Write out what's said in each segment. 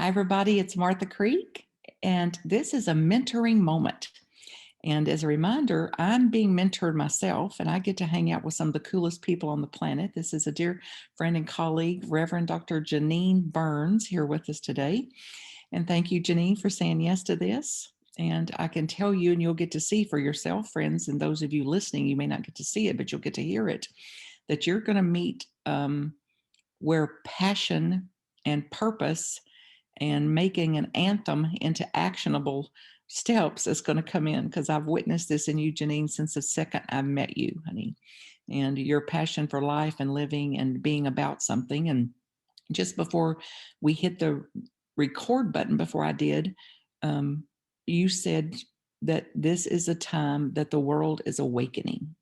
Hi, everybody. It's Martha Creek, and this is a mentoring moment. And as a reminder, I'm being mentored myself, and I get to hang out with some of the coolest people on the planet. This is a dear friend and colleague, Reverend Dr. Janine Burns, here with us today. And thank you, Janine, for saying yes to this. And I can tell you, and you'll get to see for yourself, friends, and those of you listening, you may not get to see it, but you'll get to hear it, that you're going to meet where passion and purpose and making an anthem into actionable steps is going to come in, because I've witnessed this in you, Janine, since the second I met you, honey, and your passion for life and living and being about something. And just before we hit the record button, before I did, um, you said that this is a time that the world is awakening.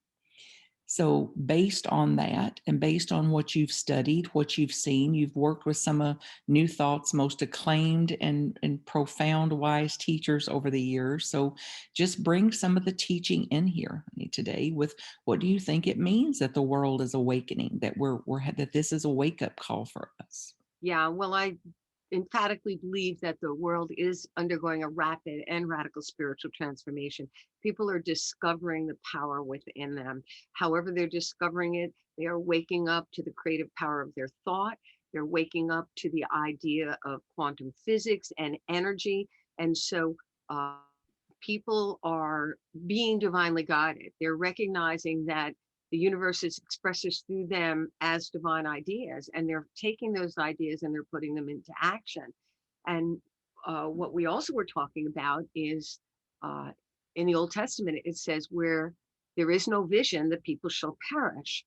So, based on that, and based on what you've studied, what you've seen, you've worked with some of New Thought's most acclaimed and profound, wise teachers over the years. So, just bring some of the teaching in here today with what do you think it means that the world is awakening, that that this is a wake up call for us. Yeah, well, I emphatically believe that the world is undergoing a rapid and radical spiritual transformation. People are discovering the power within them. However, they're discovering it, they are waking up to the creative power of their thought. They're waking up to the idea of quantum physics and energy. And so uh, people are being divinely guided. They're recognizing that the universe expresses through them as divine ideas, and they're taking those ideas and they're putting them into action. And what we also were talking about is uh, in the Old Testament, it says, where there is no vision, the people shall perish.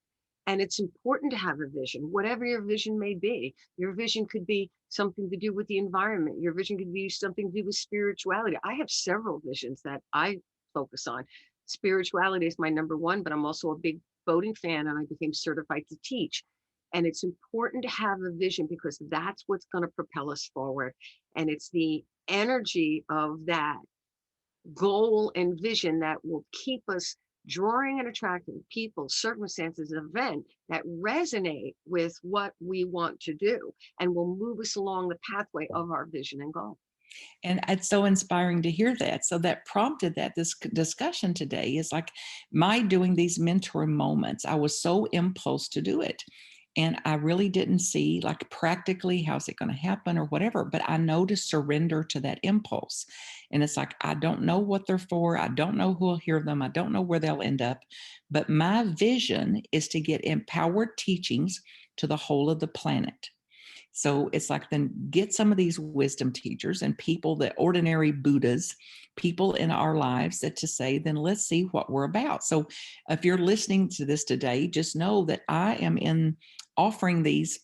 And it's important to have a vision, whatever your vision may be. Your vision could be something to do with the environment. Your vision could be something to do with spirituality. I have several visions that I focus on. Spirituality is my number one, but I'm also a big boating fan, and I became certified to teach. And it's important to have a vision because that's what's going to propel us forward. And it's the energy of that goal and vision that will keep us drawing and attracting people, circumstances, event that resonate with what we want to do and will move us along the pathway of our vision and goal. And it's so inspiring to hear that. So that prompted that this discussion today is like my doing these mentor moments. I was so impulse to do it. And I really didn't see like practically how's it going to happen or whatever, but I know to surrender to that impulse. And it's like, I don't know what they're for. I don't know who will hear them. I don't know where they'll end up. But my vision is to get empowered teachings to the whole of the planet. So it's like, then get some of these wisdom teachers and people, that ordinary Buddhas, people in our lives that to say, then let's see what we're about. So if you're listening to this today, just know that I am in offering these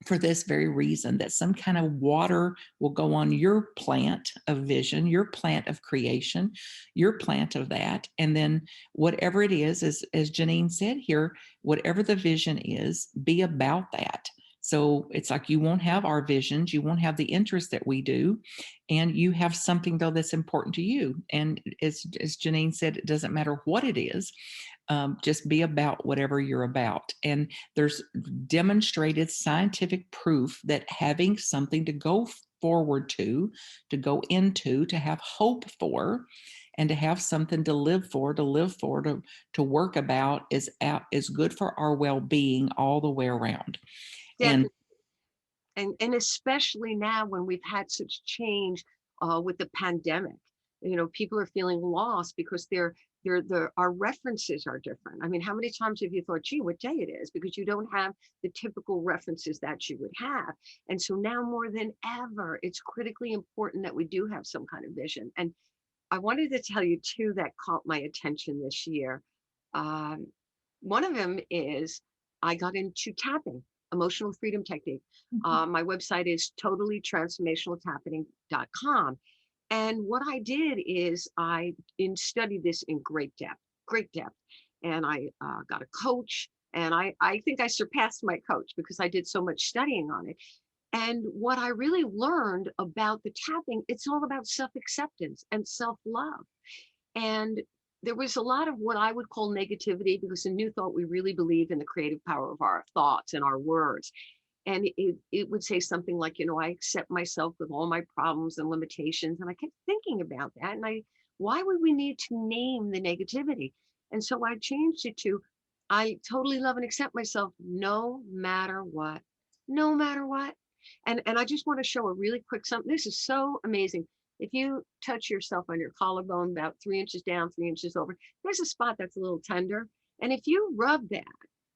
for this very reason, that some kind of water will go on your plant of vision, your plant of creation, your plant of that. And then whatever it is, as Janine said here, whatever the vision is, be about that. So it's like you won't have our visions, you won't have the interest that we do, and you have something though that's important to you. And as Janine said, it doesn't matter what it is, just be about whatever you're about. And there's demonstrated scientific proof that having something to go forward to go into, to have hope for, and to have something to live for, to work about is good for our well-being all the way around. And Definitely. And especially now when we've had such change with the pandemic, people are feeling lost because our references are different. I mean, how many times have you thought, gee, what day it is? Because you don't have the typical references that you would have. And so now more than ever, it's critically important that we do have some kind of vision. And I wanted to tell you two that caught my attention this year. Um, One of them is I got into tapping, emotional freedom technique. My website is totallytransformationaltapping.com. And what I did is studied this in great depth, great depth. And I got a coach, and I think I surpassed my coach because I did so much studying on it. And what I really learned about the tapping, it's all about self acceptance and self love. And there was a lot of what I would call negativity because in New Thought, we really believe in the creative power of our thoughts and our words. And it would say something like, I accept myself with all my problems and limitations. And I kept thinking about that. And why would we need to name the negativity? And so I changed it to, I totally love and accept myself no matter what, no matter what. And I just want to show a really quick something. This is so amazing. If you touch yourself on your collarbone about 3 inches down, 3 inches over, there's a spot that's a little tender. And if you rub that,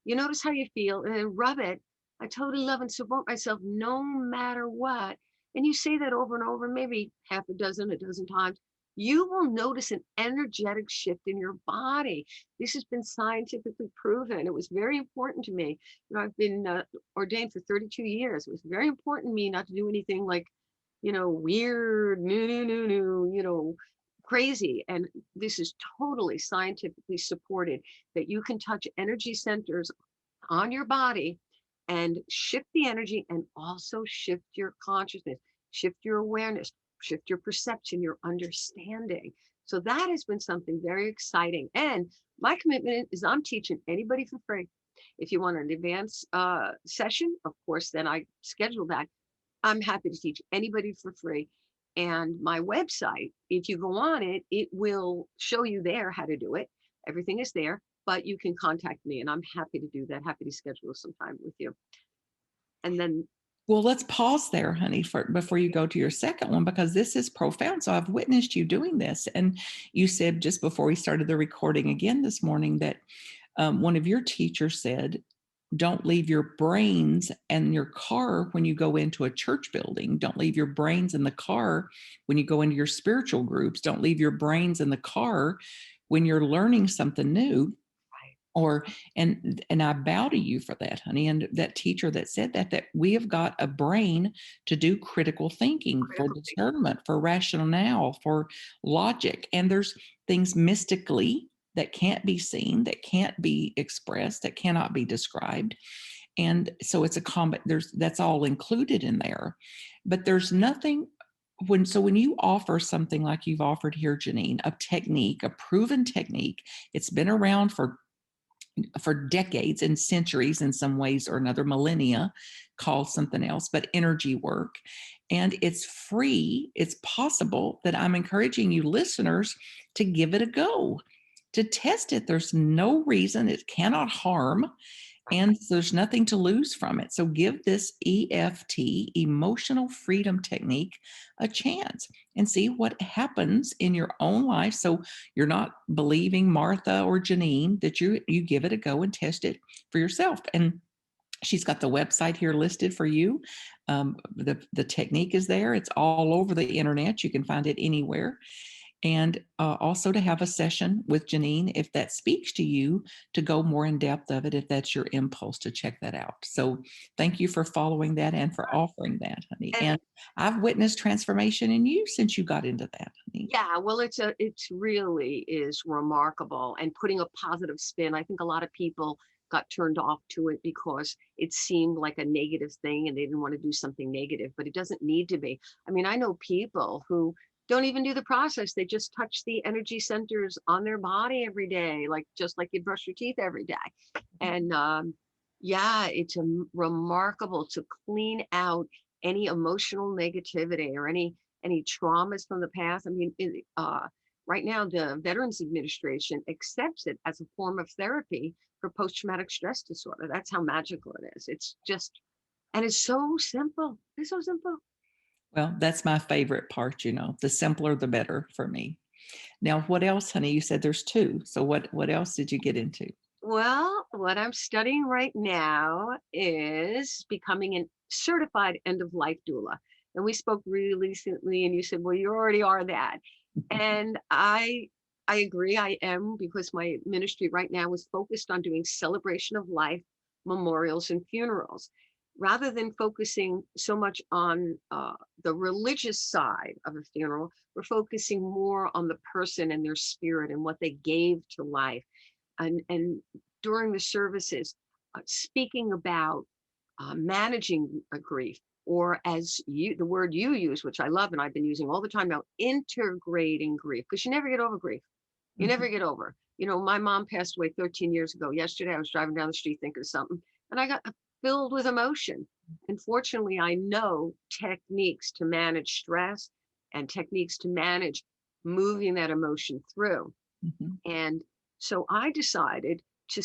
you notice how you feel and then rub it. I totally love and support myself no matter what. And you say that over and over, maybe half a dozen times, you will notice an energetic shift in your body. This has been scientifically proven. It was very important to me. I've been ordained for 32 years. It was very important to me not to do anything like, weird, crazy. And this is totally scientifically supported that you can touch energy centers on your body and shift the energy and also shift your consciousness, shift your awareness, shift your perception, your understanding. So that has been something very exciting. And my commitment is I'm teaching anybody for free. If you want an advanced session, of course, then I schedule that. I'm happy to teach anybody for free. And my website, if you go on it, it will show you there how to do it. Everything is there, but you can contact me and I'm happy to do that. Happy to schedule some time with you. And then, Well, let's pause there, honey, for before you go to your second one, because this is profound. So I've witnessed you doing this. And you said just before we started the recording again this morning that one of your teachers said, don't leave your brains and your car when you go into a church building. Don't leave your brains in the car when you go into your spiritual groups. Don't leave your brains in the car when you're learning something new. right, Or and I bow to you for that, honey. And that teacher that said that we have got a brain to do critical thinking, for critical thinking, discernment, for rationale, for logic. And there's things mystically that can't be seen, that can't be expressed, that cannot be described. And so it's a combat, there's that's all included in there. But there's nothing when you offer something like you've offered here, Janine, a technique, a proven technique, it's been around for decades and centuries in some ways or another, millennia, called something else, but energy work. And it's free. It's possible that I'm encouraging you listeners to give it a go, to test it. There's no reason it cannot harm. right? And there's nothing to lose from it. So give this EFT, emotional freedom technique, a chance and see what happens in your own life. So you're not believing Martha or Janine, that you give it a go and test it for yourself. And she's got the website here listed for you. The technique is there. It's all over the internet. You can find it anywhere. And also to have a session with Janine, if that speaks to you, to go more in depth of it, if that's your impulse to check that out. So thank you for following that and for offering that, honey. And And I've witnessed transformation in you since you got into that, honey. yeah, well, it's really is remarkable and putting a positive spin. I think a lot of people got turned off to it because it seemed like a negative thing and they didn't want to do something negative, but it doesn't need to be. I mean, I know people who don't even do the process. They just touch the energy centers on their body every day, like just like you brush your teeth every day. And yeah, it's remarkable to clean out any emotional negativity or any traumas from the past. I mean, right now, the Veterans Administration accepts it as a form of therapy for post-traumatic stress disorder. That's how magical it is. It's just, and it's so simple. It's so simple. Well, that's my favorite part, the simpler, the better for me. Now, what else, honey? You said there's two. So what else did you get into? Well, what I'm studying right now is becoming a certified end-of-life doula. And we spoke really recently, and you said, "Well, you already are that." And I agree, I am, because my ministry right now is focused on doing celebration of life, memorials, and funerals, rather than focusing so much on the religious side of a funeral. We're focusing more on the person and their spirit and what they gave to life and during the services, speaking about managing a grief, or as the word you use, which I love and I've been using all the time now, integrating grief, because you never get over grief. You Mhm. never get over. My mom passed away 13 years ago. Yesterday, I was driving down the street thinking of something, and I got filled with emotion. And fortunately, I know techniques to manage stress and techniques to manage moving that emotion through. Mhm. And so I decided to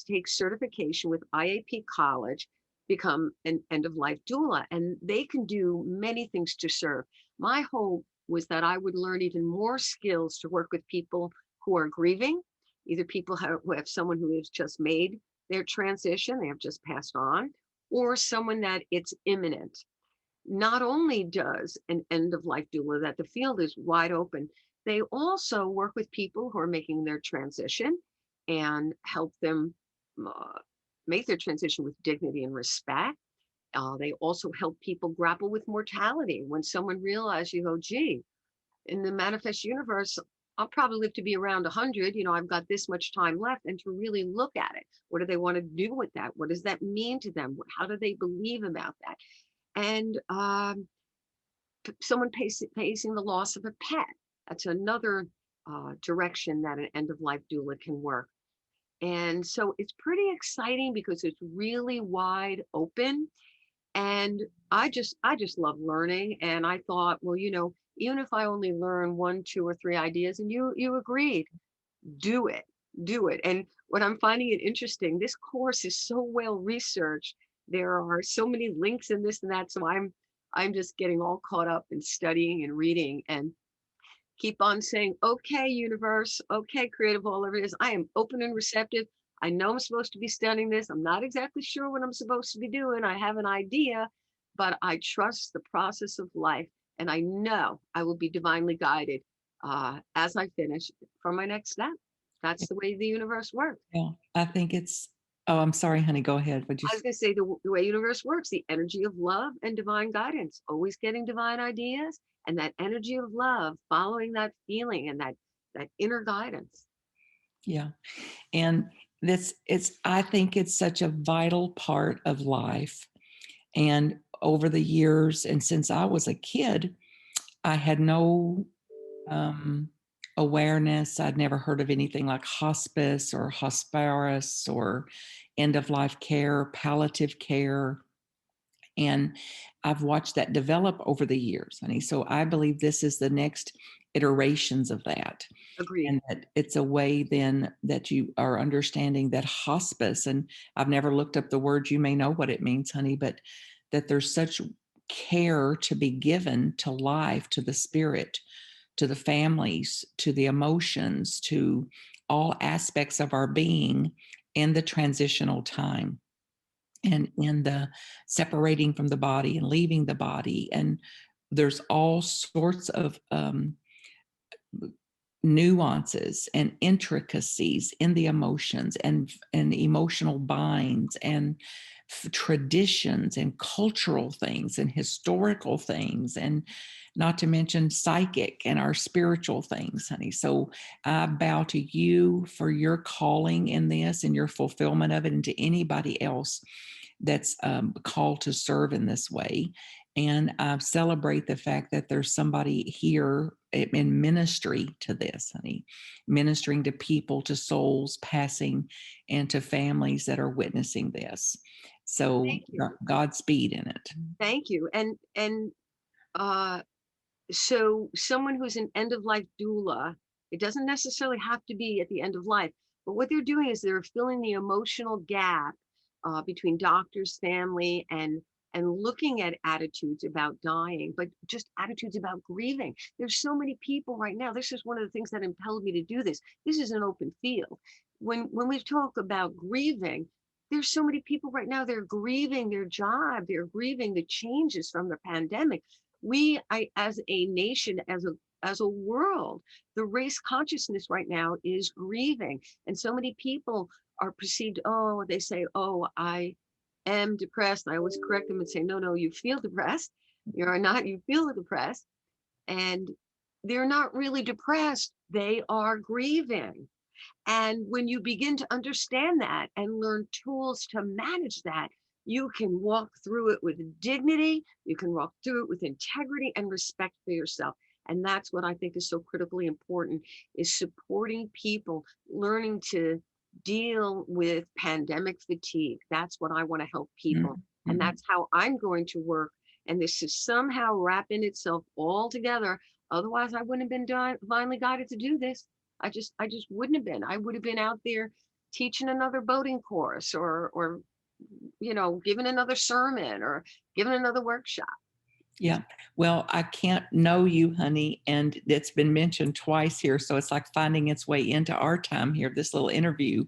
take certification with IAP College, become an end of life doula, and they can do many things to serve. My hope was that I would learn even more skills to work with people who are grieving, either people who have someone who has just made their transition, they have just passed on, or someone that it's imminent. Not only does an end of life doula that the field is wide open, they also work with people who are making their transition and help them uh, make their transition with dignity and respect. They also help people grapple with mortality. When someone realizes, you go, gee, in the manifest universe, I'll probably live to be around 100. I've got this much time left, and to really look at it. What do they want to do with that? What does that mean to them? How do they believe about that? And someone facing the loss of a pet. That's another direction that an end of life doula can work. And so it's pretty exciting because it's really wide open. And I just love learning. And I thought, well, even if I only learn one, two, or three ideas, and you agreed, do it, do it. And what I'm finding it interesting, this course is so well researched. There are so many links in this and that. So I'm just getting all caught up in studying and reading and keep on saying, okay, universe, okay, creative, whatever it is. I am open and receptive. I know I'm supposed to be studying this. I'm not exactly sure what I'm supposed to be doing. I have an idea, but I trust the process of life. And I know I will be divinely guided as I finish for my next step. That's the way the universe works. Yeah, I think it's oh, I'm sorry, honey, go ahead. Would you I was going to say the way universe works, the energy of love and divine guidance, always getting divine ideas and that energy of love, following that feeling and that inner guidance. Yeah, and this it's I think it's such a vital part of life, and over the years and since I was a kid, I had no, um, awareness. I'd never heard of anything like hospice or hospice or end of life care, palliative care. And I've watched that develop over the years, honey. So I believe this is the next iterations of that. Agreed. And that it's a way then that you are understanding that hospice, and I've never looked up the word, you may know what it means, honey, but that there's such care to be given to life, to the spirit, to the families, to the emotions, to all aspects of our being in the transitional time and in the separating from the body and leaving the body. And there's all sorts of nuances and intricacies in the emotions and emotional binds and traditions and cultural things and historical things, and not to mention psychic and our spiritual things, honey. So I bow to you for your calling in this and your fulfillment of it, and to anybody else that's called to serve in this way. And I celebrate the fact that there's somebody here in ministry to this, honey, ministering to people, to souls passing, and to families that are witnessing this. So Thank you. Godspeed in it. Thank you. And uh so someone who's an end of life doula, it doesn't necessarily have to be at the end of life, but what they're doing is they're filling the emotional gap between doctors, family, and looking at attitudes about dying, but just attitudes about grieving. There's so many people right now. This is one of the things that impelled me to do this. This is an open field. When we talk about grieving, there's so many people right now, they're grieving their job, they're grieving the changes from the pandemic. As a nation, as a world, the race consciousness right now is grieving, and so many people are perceived. Oh, they say, oh, I am depressed. I always correct them and say, no, no, you feel depressed. You're not. You feel depressed, and they're not really depressed. They are grieving. And when you begin to understand that and learn tools to manage that, you can walk through it with dignity, you can walk through it with integrity and respect for yourself. And that's what I think is so critically important, is supporting people, learning to deal with pandemic fatigue. That's what I want to help people. And Mhm. that's how I'm going to work. And this is somehow wrapping itself all together. Otherwise, I wouldn't have been divinely guided to do this. I just wouldn't have been. I would have been out there teaching another boating course, or giving another sermon, or giving another workshop. Yeah. Well, I can't know you, honey, and it's been mentioned twice here, so it's like finding its way into our time here, this little interview,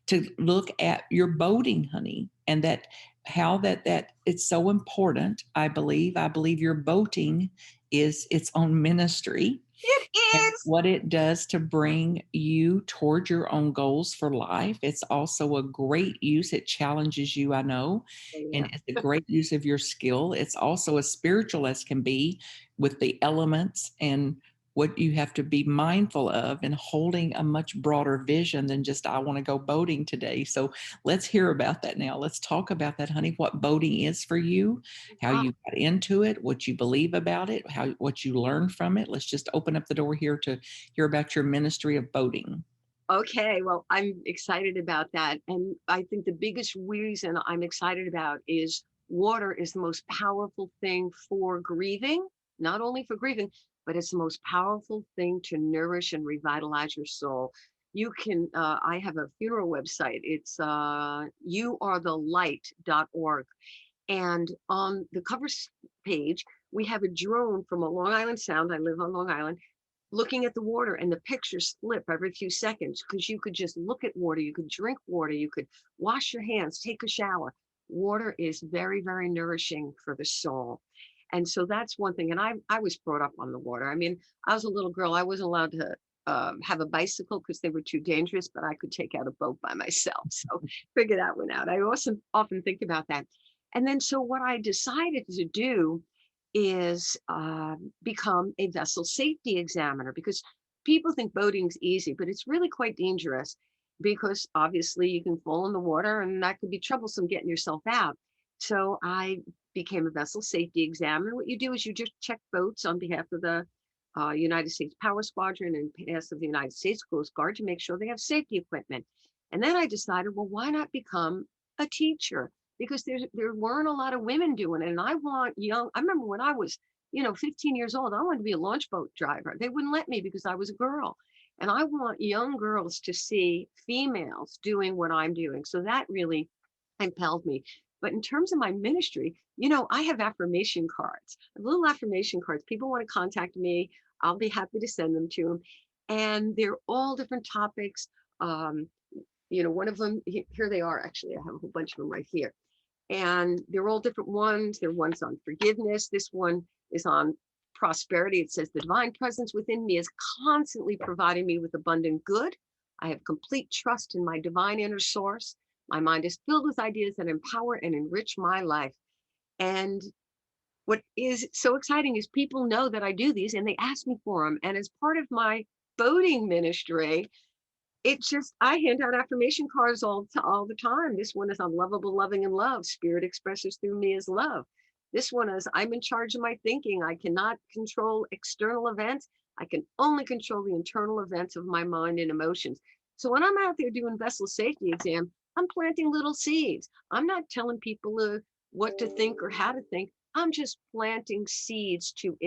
to look at your boating, honey, and that how that it's so important. I believe your boating is its own ministry, It and is. what it does to bring you toward your own goals for life. It's also a great use. It challenges you, I know, Oh, and yeah. it's a great use of your skill. It's also as spiritual as can be with the elements and what you have to be mindful of and holding a much broader vision than just, I want to go boating today. So let's hear about that now. Let's talk about that, honey, what boating is for you, how Ah, you got into it, what you believe about it, how what you learned from it. Let's just open up the door here to hear about your ministry of boating. okay. Well, I'm excited about that. And I think the biggest reason I'm excited about is water is the most powerful thing for grieving, not only for grieving, but it's the most powerful thing to nourish and revitalize your soul. I have a funeral website. It's youarethelight.org. And on the page, we have a drone from a Long Island Sound. I live on Long Island, looking at the water, and the pictures flip every few seconds because you could just look at water, you could drink water, you could wash your hands, take a shower. Water is very, very nourishing for the soul. And so that's one thing. And I was brought up on the water. I mean, I was a little girl. I wasn't allowed to have a bicycle because they were too dangerous, but I could take out a boat by myself. So figure that one out. I also often think about that. And then so what I decided to do is become a vessel safety examiner, because people think boating's easy, but it's really quite dangerous, because obviously you can fall in the water and that could be troublesome getting yourself out. So I became a vessel safety examiner. What you do is you just check boats on behalf of the United States Power Squadron and behalf of the United States Coast Guard to make sure they have safety equipment. And then I decided, well, why not become a teacher? Because there weren't a lot of women doing it. And I want young, I remember when I was, 15 years old, I wanted to be a launch boat driver. They wouldn't let me because I was a girl. And I want young girls to see females doing what I'm doing. So that really impelled me. But in terms of my ministry, I have affirmation cards, little affirmation cards. People want to contact me. I'll be happy to send them to them. And they're all different topics. Um, one of them, here they are. Actually, I have a whole bunch of them right here, and they're all different ones. There are ones on forgiveness. This one is on prosperity. It says, the divine presence within me is constantly providing me with abundant good. I have complete trust in my divine inner source. My mind is filled with ideas that empower and enrich my life. And what is so exciting is people know that I do these and they ask me for them. And as part of my boating ministry, it's just I hand out affirmation cards all the time. This one is, I'm lovable, loving, and love. Spirit expresses through me as love. This one is, I'm in charge of my thinking. I cannot control external events. I can only control the internal events of my mind and emotions. So when I'm out there doing vessel safety exam, I'm planting little seeds. I'm not telling people what to think or how to think. I'm just planting seeds to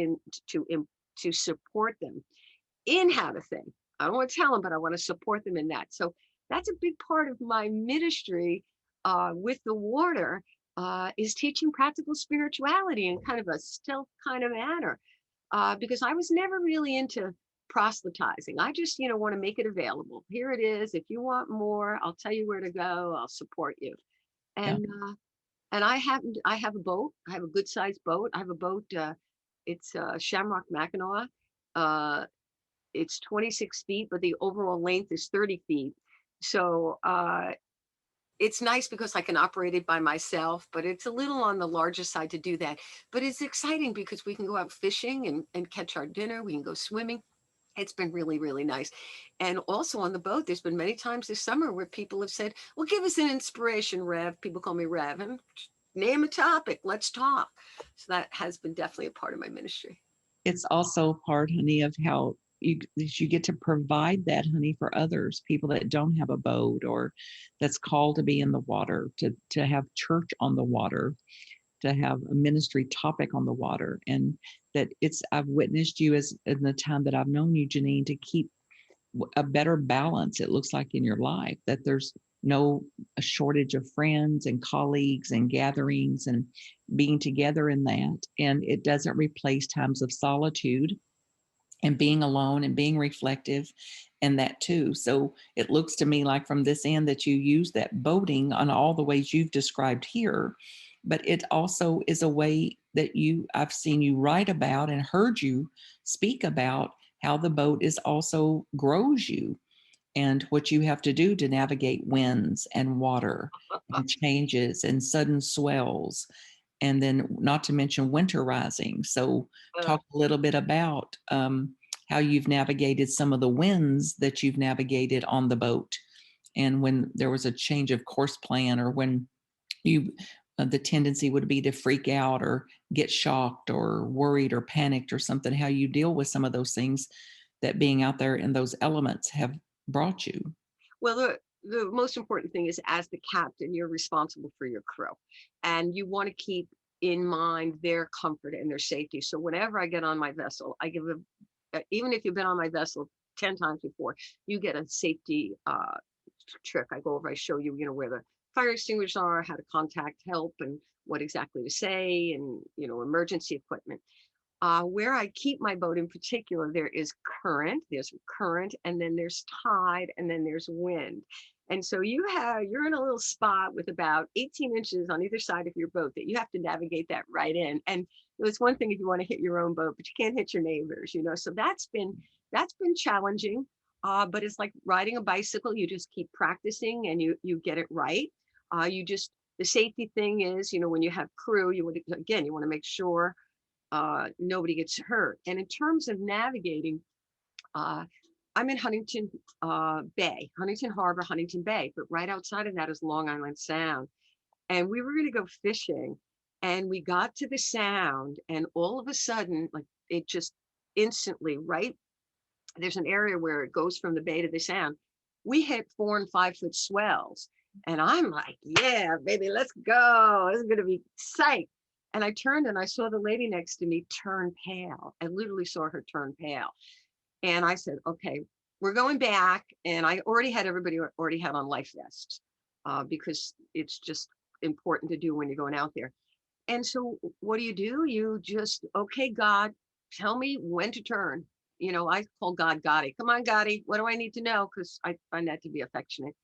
to support them in how to think. I don't want to tell them, but I want to support them in that. So that's a big part of my ministry with the water, is teaching practical spirituality in kind of a stealth kind of manner, because I was never really into proselytizing. I just, want to make it available. Here it is. If you want more, I'll tell you where to go. I'll support you. Yeah. And I have a boat. I have a good sized boat. I have a boat. It's Shamrock Mackinac. Uh, it's 26 feet, but the overall length is 30 feet. So it's nice because I can operate it by myself, but it's a little on the larger side to do that. But it's exciting because we can go out fishing and catch our dinner. We can go swimming. It's been really, really nice. And also on the boat, there's been many times this summer where people have said, well, give us an inspiration, Rev. People call me Rev, and name a topic. Let's talk. So that has been definitely a part of my ministry. It's also part, honey, of how you get to provide that, honey, for others, people that don't have a boat or that's called to be in the water, to have church on the water, to have a ministry topic on the water. And that it's I've witnessed you as in the time that I've known you, Janine, to keep a better balance, it looks like, in your life, that there's no a shortage of friends and colleagues and gatherings and being together in that. And it doesn't replace times of solitude and being alone and being reflective and that too. So it looks to me like from this end that you use that boating on all the ways you've described here, but it also is a way that I've seen you write about and heard you speak about how the boat is also grows you and what you have to do to navigate winds and water and changes and sudden swells, and then not to mention winter rising. So Uh, talk a little bit about how you've navigated some of the winds that you've navigated on the boat, and when there was a change of course plan, or when you the tendency would be to freak out or get shocked or worried or panicked or something, how you deal with some of those things that being out there in those elements have brought you. well, the most important thing is, as the captain, you're responsible for your crew, and you want to keep in mind their comfort and their safety. So whenever I get on my vessel, I give even if you've been on my vessel 10 times before, you get a safety trick. I go over, I show you, where the fire extinguishers are, how to contact help, and what exactly to say, and, emergency equipment. Where I keep my boat in particular, there's current, and then there's tide, and then there's wind. And so you're in a little spot with about 18 inches on either side of your boat that you have to navigate that right in. And it's one thing if you want to hit your own boat, but you can't hit your neighbors. So that's been challenging. But it's like riding a bicycle. You just keep practicing and you get it right. The safety thing is, when you have crew, you want to make sure nobody gets hurt. And in terms of navigating, uh, I'm in Huntington Harbor, Huntington Bay, but right outside of that is Long Island Sound. And we were going to go fishing, and we got to the sound, and all of a sudden, like, it just instantly, right? There's an area where it goes from the bay to the sound. We hit 4 and 5 foot swells. And I'm like, yeah, baby, let's go. This is going to be psych. And I turned and I saw the lady next to me turn pale. I literally saw her turn pale. And I said, okay, we're going back. And I everybody already had on life vests because it's just important to do when you're going out there. And so what do? You just, okay, God, tell me when to turn. I call God Gotti. Come on, Gotti. What do I need to know? Because I find that to be affectionate.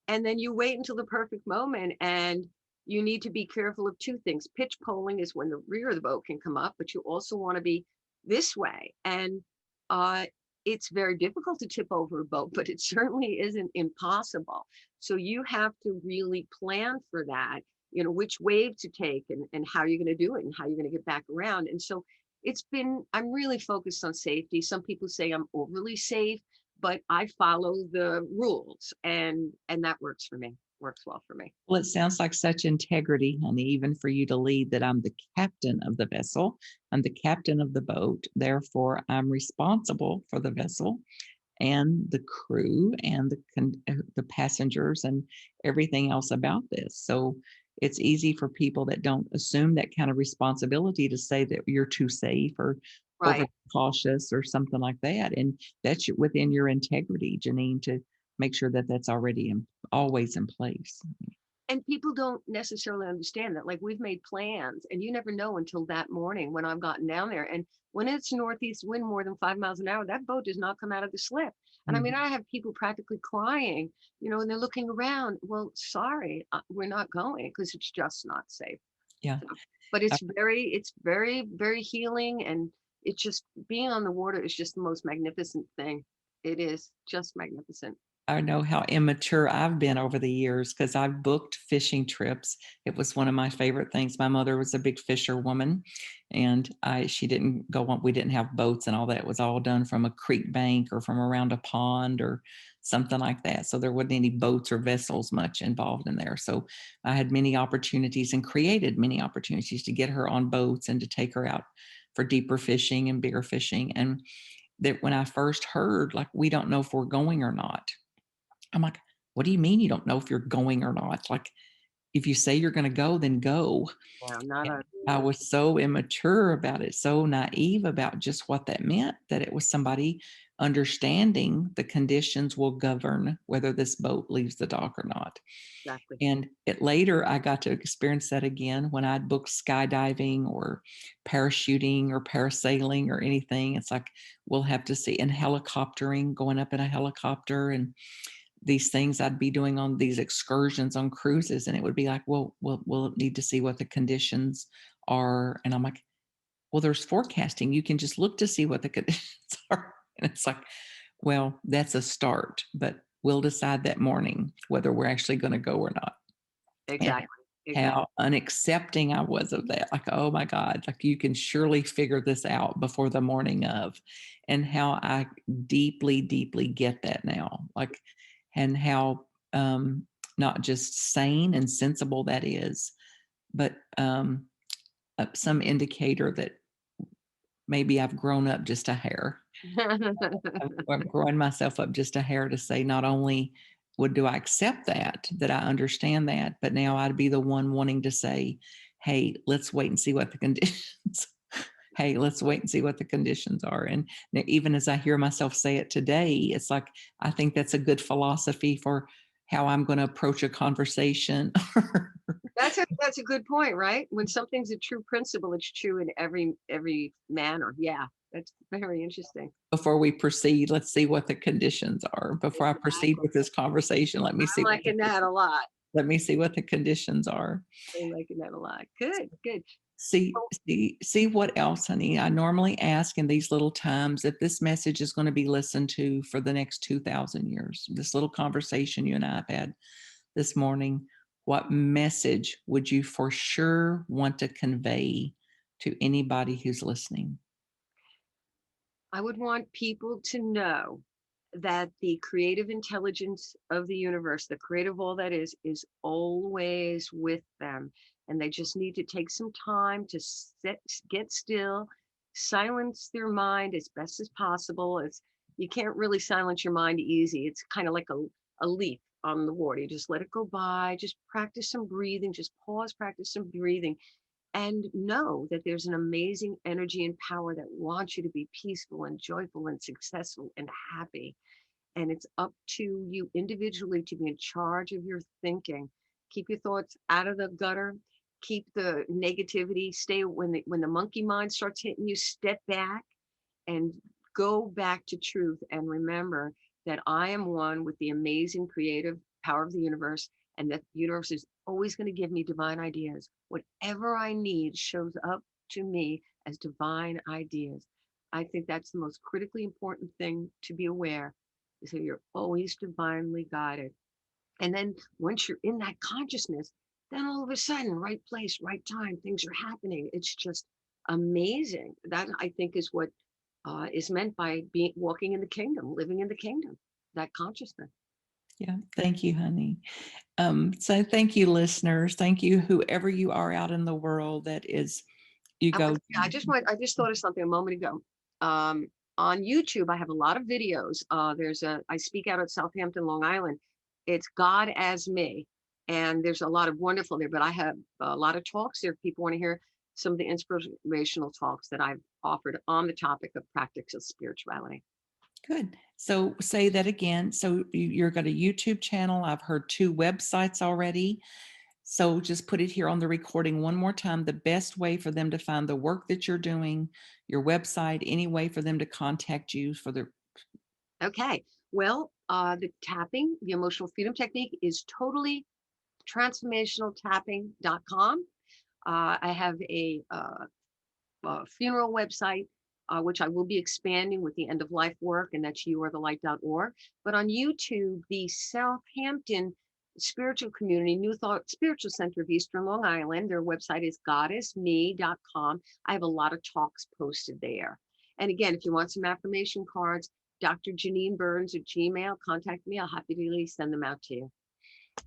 And then you wait until the perfect moment. And you need to be careful of two things. Pitch polling is when the rear of the boat can come up, but you also want to be this way. And uh, it's very difficult to tip over a boat, but it certainly isn't impossible. So you have to really plan for that, which wave to take, and how you're going to do it and how you're going to get back around. And so I'm really focused on safety. Some people say I'm overly safe, but I follow the rules, and that works well for me. Well, it sounds like such integrity, honey, even for you to lead that I'm the captain of the vessel. I'm the captain of the boat. Therefore, I'm responsible for the vessel and the crew and the passengers and everything else about this. So it's easy for people that don't assume that kind of responsibility to say that you're too safe or over Right. cautious or something like that. And that's within your integrity, Janine, to make sure that that's already always in place. And people don't necessarily understand that. Like, we've made plans, and you never know until that morning when I've gotten down there. And when it's northeast wind more than 5 miles an hour, that boat does not come out of the slip. And I mean, Mhm. I have people practically crying, and they're looking around. Well, sorry, we're not going because it's just not safe. Yeah. So, but it's very, very healing. And it's just being on the water is just the most magnificent thing. It is just magnificent. I know how immature I've been over the years because I've booked fishing trips. It was one of my favorite things. My mother was a big fisherwoman, and she didn't go on. We didn't have boats and all that. It was all done from a creek bank or from around a pond or something like that. So there wasn't any boats or vessels much involved in there. So I had many opportunities and created many opportunities to get her on boats and to take her out for deeper fishing and bigger fishing. And that when I first heard, like, we don't know if we're going or not. I'm like, what do you mean you don't know if you're going or not? Like, if you say you're going to go, then go. Yeah, not And a I was so immature about it, so naive about just what that meant, that it was somebody understanding the conditions will govern whether this boat leaves the dock or not. exactly. And it later, I got to experience that again when I'd booked skydiving or parachuting or parasailing or anything. It's like we'll have to see, and helicoptering, going up in a helicopter, and these things I'd be doing on these excursions on cruises. And it would be like, well, we'll need to see what the conditions are. And I'm like, well, there's forecasting. You can just look to see what the conditions are. And it's like, well, that's a start, but we'll decide that morning whether we're actually going to go or not. And Exactly. Exactly. how unaccepting I was of that. Like, oh my God, like you can surely figure this out before the morning of. And how I deeply, deeply get that now. Like, and how not just sane and sensible that is, but some indicator that maybe I've grown up just a hair. I'm growing myself up just a hair to say, not only would do I accept that I understand that, but now I'd be the one wanting to say, hey, let's wait and see what the conditions. Hey, let's wait and see what the conditions are. And even as I hear myself say it today, it's like I think that's a good philosophy for how I'm going to approach a conversation. That's a good point, right? When something's a true principle, it's true in every manner. Yeah, that's very interesting. Before we proceed, let's see what the conditions are. Before I proceed Exactly. with this conversation, I'm liking that a lot. let me see what the conditions are. I'm liking that a lot. Good, good. See Oh, see what else, honey. I normally ask in these little times if this message is going to be listened to for the next 2,000 years. This little conversation you and I have had this morning, what message would you for sure want to convey to anybody who's listening? I would want people to know that the creative intelligence of the universe, the creative all that is always with them. And they just need to take some time to get still, silence their mind as best as possible. It's you can't really silence your mind easy. It's kind of like a leaf on the water. You just let it go by, just practice some breathing, just pause, practice some breathing and know that there's an amazing energy and power that wants you to be peaceful and joyful and successful and happy. And it's up to you individually to be in charge of your thinking. Keep your thoughts out of the gutter. Keep the negativity. Stay when the monkey mind starts hitting you, step back and go back to truth and remember that I am one with the amazing creative power of the universe and that the universe is always going to give me divine ideas. Whatever I need shows up to me as divine ideas. I think that's the most critically important thing to be aware is that you're always divinely guided. And then once you're in that consciousness, then all of a sudden, right place, right time, things are happening. It's just amazing. That I think is what is meant by being walking in the kingdom, living in the kingdom, that consciousness. Yeah, thank you, honey. So thank you, listeners. Thank you, whoever you are out in the world that is you I want go. yeah, I just thought of something a moment ago. Um, on YouTube, I have a lot of videos. I speak out at Southampton, Long Island. It's God as Me. And there's a lot of wonderful there, but I have a lot of talks there. If people want to hear some of the inspirational talks that I've offered on the topic of practical spirituality. Good. So say that again. So you're got a YouTube channel. I've heard two websites already. So just put it here on the recording one more time. The best way for them to find the work that you're doing, your website, any way for them to contact you for the Okay. Well, the tapping, the emotional freedom technique is totally transformationaltapping.com. I have a funeral website, which I will be expanding with the end of life work, and that's youarethelight.org. But on YouTube, the Southampton Spiritual Community New Thought Spiritual Center of Eastern Long Island, their website is goddessme.com. I have a lot of talks posted there. And again, if you want some affirmation cards, Dr. Janine Burns at Gmail, contact me. I'll happily send them out to you.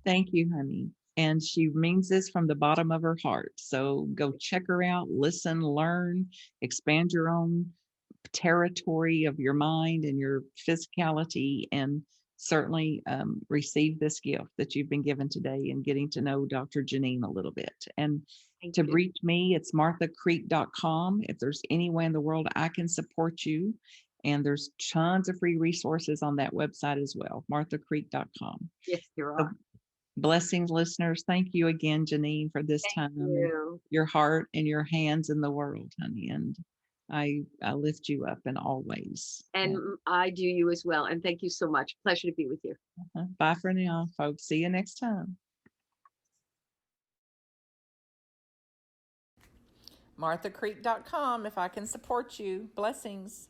thank you, honey. And she means this from the bottom of her heart. So go check her out, listen, learn, expand your own territory of your mind and your physicality, and certainly receive this gift that you've been given today and getting to know Dr. Janine a little bit. And Thank to you. reach me, it's marthacreek.com. If there's any way in the world I can support you, and there's tons of free resources on that website as well, marthacreek.com. Yes, there So are. blessings, listeners. Thank you again, Janine, for this Thank time and you. your heart and your hands in the world, honey. And I lift you up in all ways. And Yeah. I do you as well. And thank you so much. Pleasure to be with you. Bye for now, folks. See you next time. MarthaCreek.com if I can support you. Blessings.